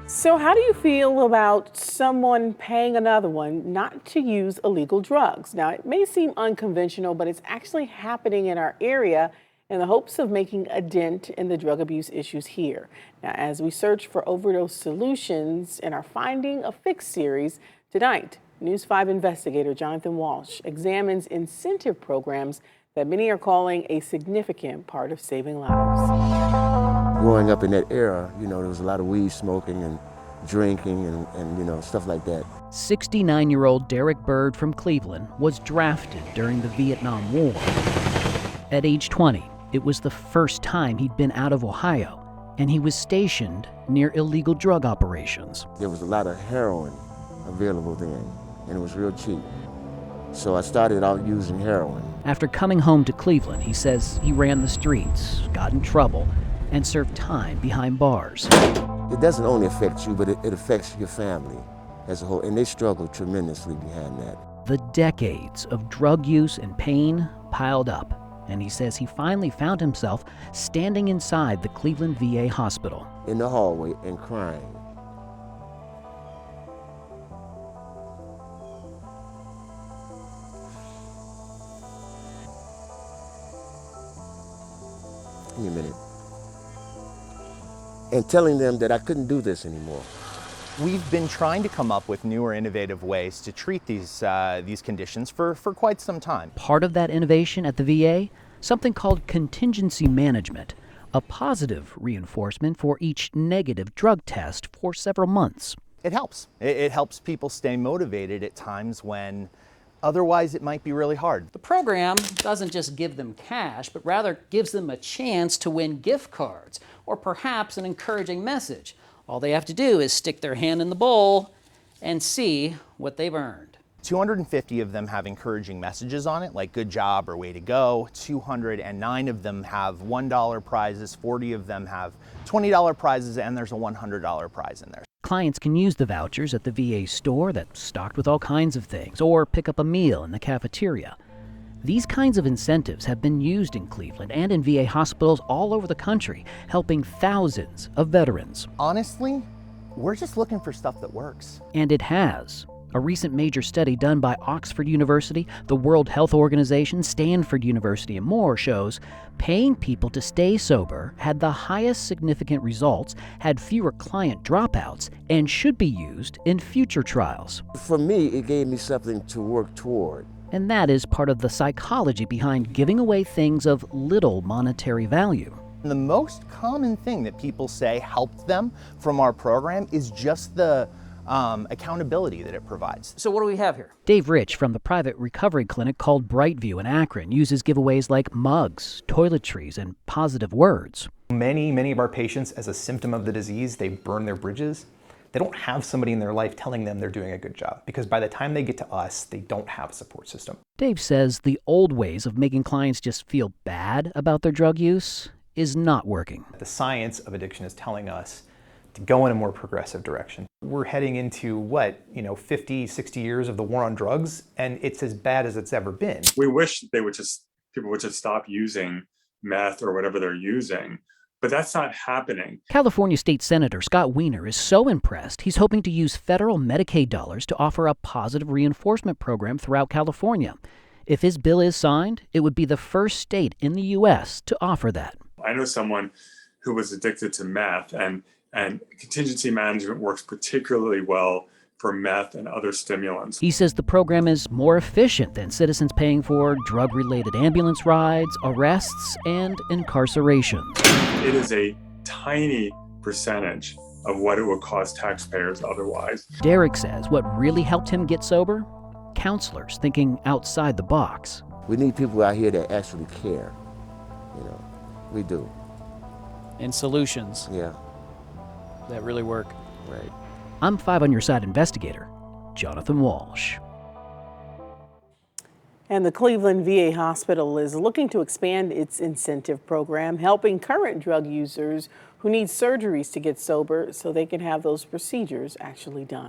So, how do you feel about someone paying another one not to use illegal drugs? Now, it may seem unconventional, but it's actually happening in our area in the hopes of making a dent in the drug abuse issues here. Now, as we search for overdose solutions in our Finding a Fix series, tonight, News 5 investigator Jonathan Walsh examines incentive programs that many are calling a significant part of saving lives. Growing up in that era, there was a lot of weed smoking and drinking and stuff like that. 69-year-old Derek Bird from Cleveland was drafted during the Vietnam War. At age 20, it was the first time he'd been out of Ohio, and he was stationed near illegal drug operations. There was a lot of heroin available then, and it was real cheap. So I started out using heroin. After coming home to Cleveland, he says he ran the streets, got in trouble, and served time behind bars. It doesn't only affect you, but it affects your family as a whole, and they struggle tremendously behind that. The decades of drug use and pain piled up, and he says he finally found himself standing inside the Cleveland VA hospital. In the hallway and crying. Give me a minute. And telling them that I couldn't do this anymore. We've been trying to come up with newer, innovative ways to treat these conditions for quite some time. Part of that innovation at the VA, something called contingency management, a positive reinforcement for each negative drug test for several months. It helps. It helps people stay motivated at times when otherwise it might be really hard. The program doesn't just give them cash, but rather gives them a chance to win gift cards or perhaps an encouraging message. All they have to do is stick their hand in the bowl and see what they've earned. 250 of them have encouraging messages on it, like good job or way to go. 209 of them have $1 prizes, 40 of them have $20 prizes, and there's a $100 prize in there. Clients can use the vouchers at the VA store that's stocked with all kinds of things, or pick up a meal in the cafeteria. These kinds of incentives have been used in Cleveland and in VA hospitals all over the country, helping thousands of veterans. Honestly, we're just looking for stuff that works. And it has. A recent major study done by Oxford University, the World Health Organization, Stanford University, and more shows paying people to stay sober had the highest significant results, had fewer client dropouts, and should be used in future trials. For me, it gave me something to work toward. And that is part of the psychology behind giving away things of little monetary value. The most common thing that people say helped them from our program is just the accountability that it provides. So what do we have here? Dave Rich from the private recovery clinic called Brightview in Akron uses giveaways like mugs, toiletries, and positive words. Many of our patients, as a symptom of the disease, they burn their bridges. They don't have somebody in their life telling them they're doing a good job, because by the time they get to us, they don't have a support system. Dave says the old ways of making clients just feel bad about their drug use is not working. The science of addiction is telling us to go in a more progressive direction. We're heading into 50, 60 years of the war on drugs, and it's as bad as it's ever been. We wish people would just stop using meth or whatever they're using, but that's not happening. California State Senator Scott Wiener is so impressed, he's hoping to use federal Medicaid dollars to offer a positive reinforcement program throughout California. If his bill is signed, it would be the first state in the U.S. to offer that. I know someone who was addicted to meth, and contingency management works particularly well for meth and other stimulants. He says the program is more efficient than citizens paying for drug-related ambulance rides, arrests, and incarceration. It is a tiny percentage of what it would cost taxpayers otherwise. Derek says what really helped him get sober? Counselors thinking outside the box. We need people out here that actually care. We do. And solutions Yeah, that really work. right. I'm 5 on Your Side investigator, Jonathan Walsh. And the Cleveland VA Hospital is looking to expand its incentive program, helping current drug users who need surgeries to get sober so they can have those procedures actually done.